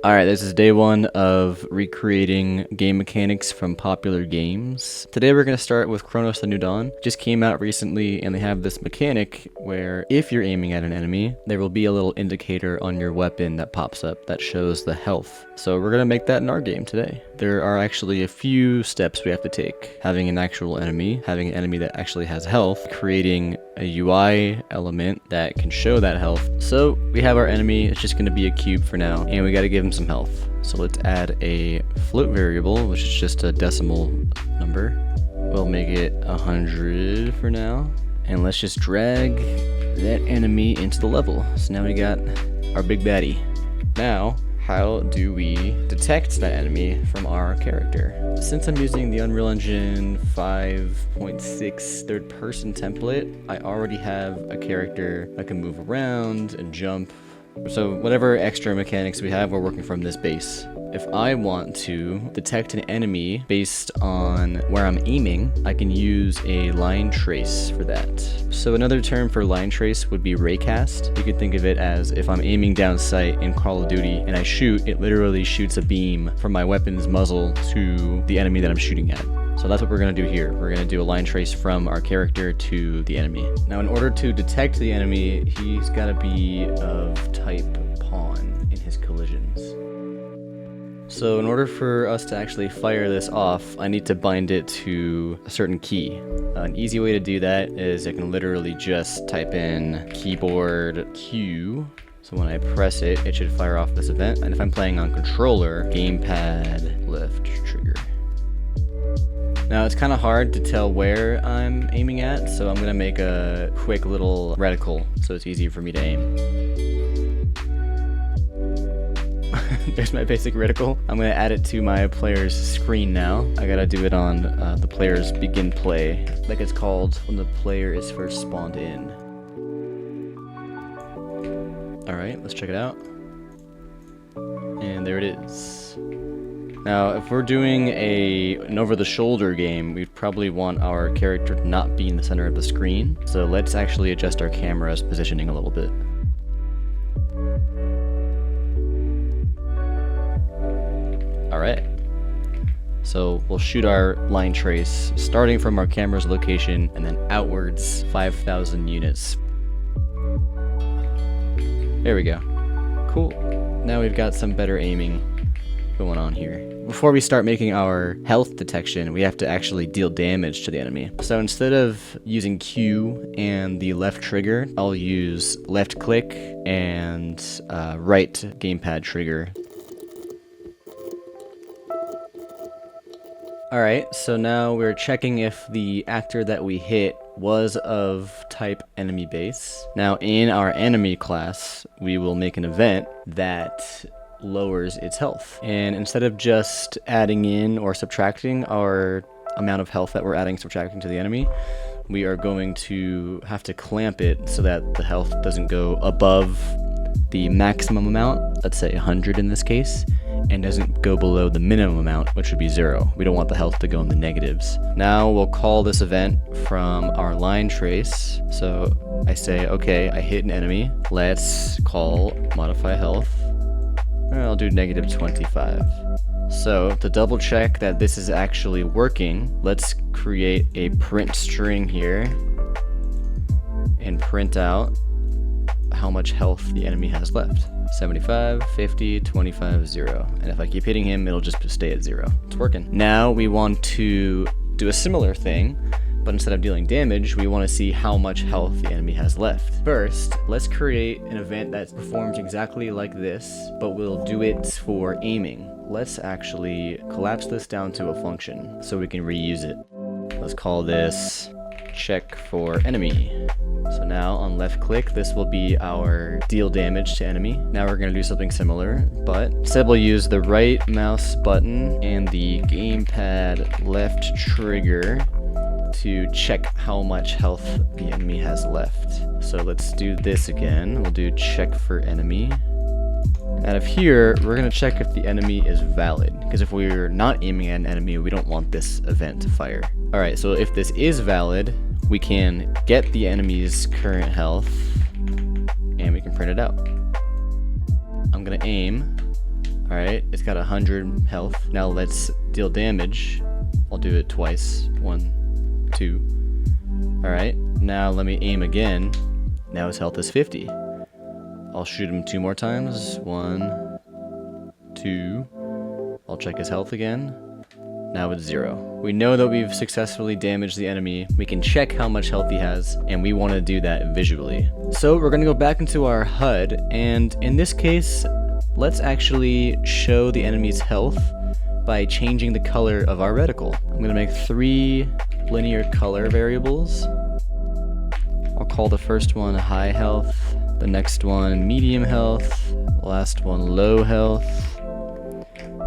Alright, this is day one of recreating game mechanics from popular games. Today we're going to start with Cronos the New Dawn. Just came out recently and they have this mechanic where if you're aiming at an enemy, there will be a little indicator on your weapon that pops up that shows the health. So we're going to make that in our game today. There are actually a few steps we have to take. Having an actual enemy, having an enemy that actually has health, creating a UI element that can show that health. So we have our enemy, it's just going to be a cube for now, and we got to give him some health. So let's add a float variable, which is just a decimal number. We'll make it 100 for now, and let's just drag that enemy into the level. So now we got our big baddie. Now, how do we detect that enemy from our character? Since I'm using the Unreal Engine 5.6 third-person template, I already have a character that can move around and jump. So whatever extra mechanics we have, we're working from this base. If I want to detect an enemy based on where I'm aiming, I can use a line trace for that. So another term for line trace would be raycast. You could think of it as if I'm aiming down sight in Call of Duty and I shoot, it literally shoots a beam from my weapon's muzzle to the enemy that I'm shooting at. So that's what we're going to do here. We're going to do a line trace from our character to the enemy. Now in order to detect the enemy, he's got to be of type pawn in his collisions. So in order for us to actually fire this off, I need to bind it to a certain key. An easy way to do that is I can literally just type in keyboard Q. So when I press it, it should fire off this event. And if I'm playing on controller, gamepad left trigger. Now it's kind of hard to tell where I'm aiming at, so I'm going to make a quick little reticle so it's easier for me to aim. There's my basic reticle. I'm going to add it to my player's screen now. I got to do it on the player's begin play, like it's called when the player is first spawned in. Alright, let's check it out. And there it is. Now, if we're doing an over-the-shoulder game, we'd probably want our character to not be in the center of the screen. So let's actually adjust our camera's positioning a little bit. Alright. So we'll shoot our line trace, starting from our camera's location, and then outwards 5,000 units. There we go. Cool. Now we've got some better aiming going on here. Before we start making our health detection, we have to actually deal damage to the enemy. So instead of using Q and the left trigger, I'll use left click and right gamepad trigger. Alright, so now we're checking if the actor that we hit was of type enemy base. Now in our enemy class, we will make an event that lowers its health. And instead of just adding in or subtracting our amount of health that we're adding subtracting to the enemy, we are going to have to clamp it so that the health doesn't go above the maximum amount, let's say 100 in this case, and doesn't go below the minimum amount, which would be 0. We don't want the health to go in the negatives. Now we'll call this event from our line trace. So I say, okay, I hit an enemy. Let's call modify health. I'll do -25. So to double check that this is actually working, let's create a print string here and print out how much health the enemy has left. 75, 50, 25, 0. And if I keep hitting him, it'll just stay at 0. It's working. Now we want to do a similar thing, but instead of dealing damage, we want to see how much health the enemy has left. First, let's create an event that performs exactly like this, but we'll do it for aiming. Let's actually collapse this down to a function so we can reuse it. Let's call this check for enemy. So now on left click, this will be our deal damage to enemy. Now we're going to do something similar, but instead we'll use the right mouse button and the gamepad left trigger to check how much health the enemy has left. So let's do this again. We'll do check for enemy. Out of here, we're going to check if the enemy is valid, because if we're not aiming at an enemy, we don't want this event to fire. Alright, so if this is valid, we can get the enemy's current health, and we can print it out. I'm going to aim Alright, it's got 100 health. Now let's deal damage. I'll do it twice. 1, 2. Alright, now let me aim again. Now his health is 50. I'll shoot him 2 more times. 1, 2. I'll check his health again. Now it's 0. We know that we've successfully damaged the enemy. We can check how much health he has, and we want to do that visually. So we're going to go back into our HUD, and in this case, let's actually show the enemy's health by changing the color of our reticle. I'm going to make 3 linear color variables. I'll call the first one high health, the next one medium health, the last one low health.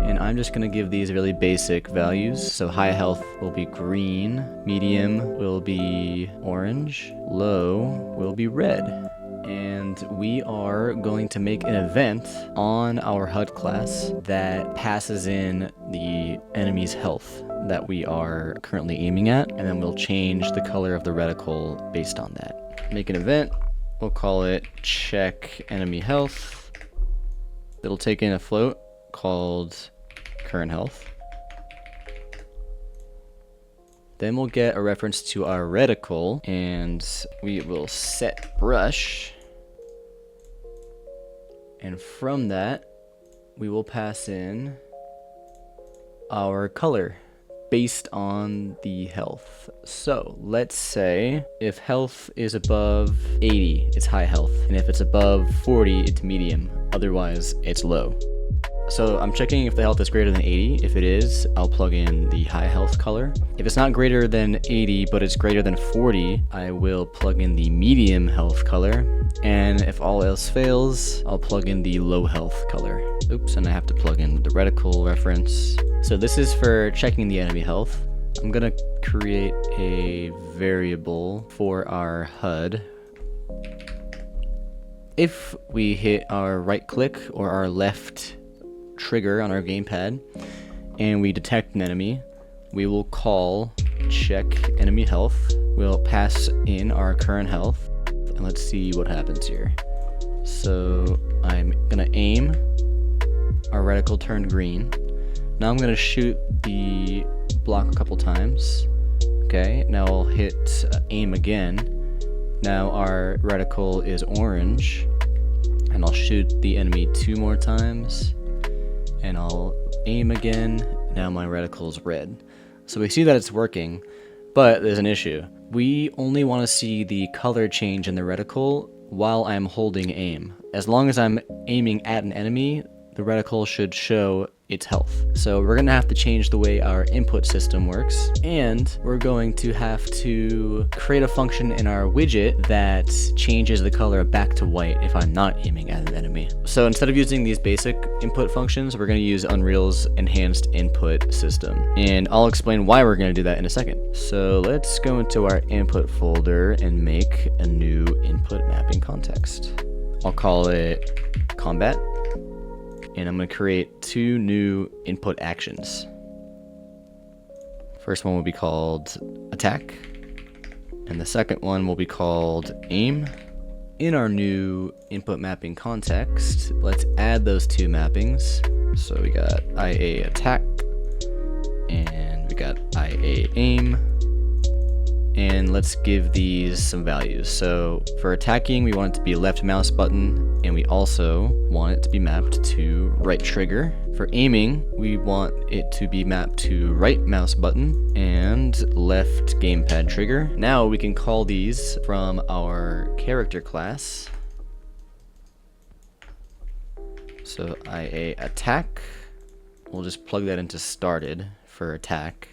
And I'm just going to give these really basic values. So high health will be green, medium will be orange, low will be red. And we are going to make an event on our HUD class that passes in the enemy's health that we are currently aiming at, and then we'll change the color of the reticle based on that. Make an event, we'll call it check enemy health. It'll take in a float called current health. Then we'll get a reference to our reticle, and we will set brush. And from that, we will pass in our color based on the health. So let's say if health is above 80, it's high health. And if it's above 40, it's medium. Otherwise, it's low. So I'm checking if the health is greater than 80. If it is, I'll plug in the high health color. If it's not greater than 80, but it's greater than 40, I will plug in the medium health color. And if all else fails, I'll plug in the low health color. Oops, and I have to plug in the reticle reference. So this is for checking the enemy health. I'm gonna create a variable for our HUD. If we hit our right click or our left trigger on our gamepad and we detect an enemy, we will call check enemy health. We'll pass in our current health, and let's see what happens here. So I'm gonna aim. Our reticle turned green. Now I'm gonna shoot the block a couple times. Okay, now I'll hit aim again. Now our reticle is orange, and I'll shoot the enemy 2 more times. And I'll aim again. Now my reticle is red. So we see that it's working, but there's an issue. We only want to see the color change in the reticle while I'm holding aim. As long as I'm aiming at an enemy, the reticle should show its health. So we're going to have to change the way our input system works, and we're going to have to create a function in our widget that changes the color back to white if I'm not aiming at an enemy. So instead of using these basic input functions, we're going to use Unreal's enhanced input system, and I'll explain why we're going to do that in a second. So let's go into our input folder and make a new input mapping context. I'll call it combat. And I'm going to create 2 new input actions. First one will be called attack, and the second one will be called aim. In our new input mapping context, let's add those 2 mappings. So we got IA attack, and we got IA aim. And let's give these some values. So for attacking, we want it to be left mouse button, and we also want it to be mapped to right trigger. For aiming, we want it to be mapped to right mouse button and left gamepad trigger. Now we can call these from our character class. So IA attack, we'll just plug that into started for attack.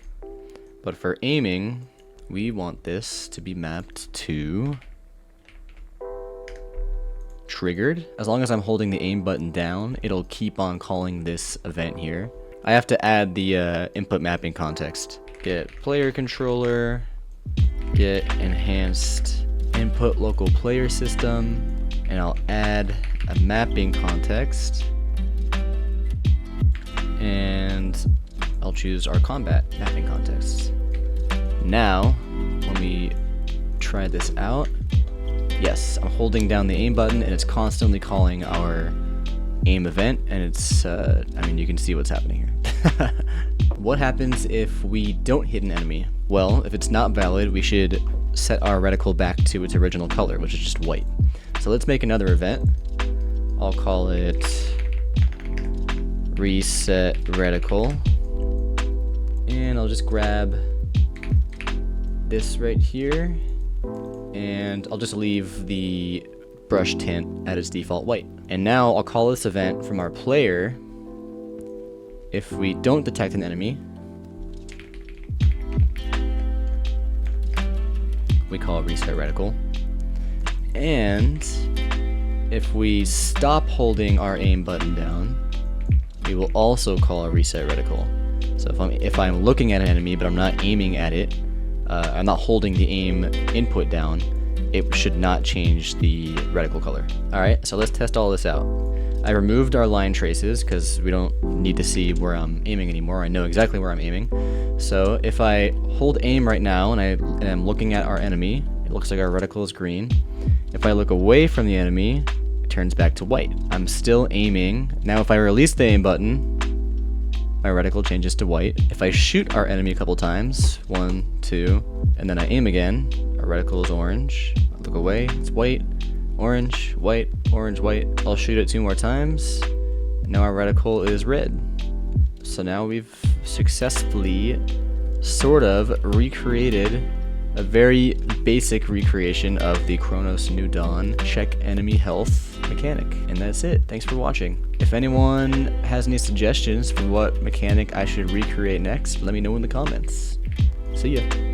But for aiming, we want this to be mapped to triggered. As long as I'm holding the aim button down, it'll keep on calling this event here. I have to add the input mapping context. Get player controller, get enhanced input local player system, and I'll add a mapping context, and I'll choose our combat mapping context. Now, when we try this out, yes, I'm holding down the aim button and it's constantly calling our aim event, and it's, I mean, you can see what's happening here. What happens if we don't hit an enemy? Well, if it's not valid, we should set our reticle back to its original color, which is just white. So let's make another event. I'll call it reset reticle, and I'll just grab this right here, and I'll just leave the brush tint at its default white. And now I'll call this event from our player if we don't detect an enemy. We call it reset reticle. And if we stop holding our aim button down, we will also call a reset reticle. So if I'm looking at an enemy but I'm not aiming at it, I'm not holding the aim input down, it should not change the reticle color. Alright, so let's test all this out. I removed our line traces because we don't need to see where I'm aiming anymore. I know exactly where I'm aiming. So if I hold aim right now and I'm looking at our enemy, it looks like our reticle is green. If I look away from the enemy, it turns back to white. I'm still aiming. Now if I release the aim button, my reticle changes to white. If I shoot our enemy a couple times, 1, 2, and then I aim again, our reticle is orange. I look away, it's white, orange, white, orange, white. I'll shoot it 2 more times, and now our reticle is red. So now we've successfully sort of recreated a very basic recreation of the Cronos New Dawn check enemy health mechanic. And that's it. Thanks for watching. If anyone has any suggestions for what mechanic I should recreate next, let me know in the comments. See ya.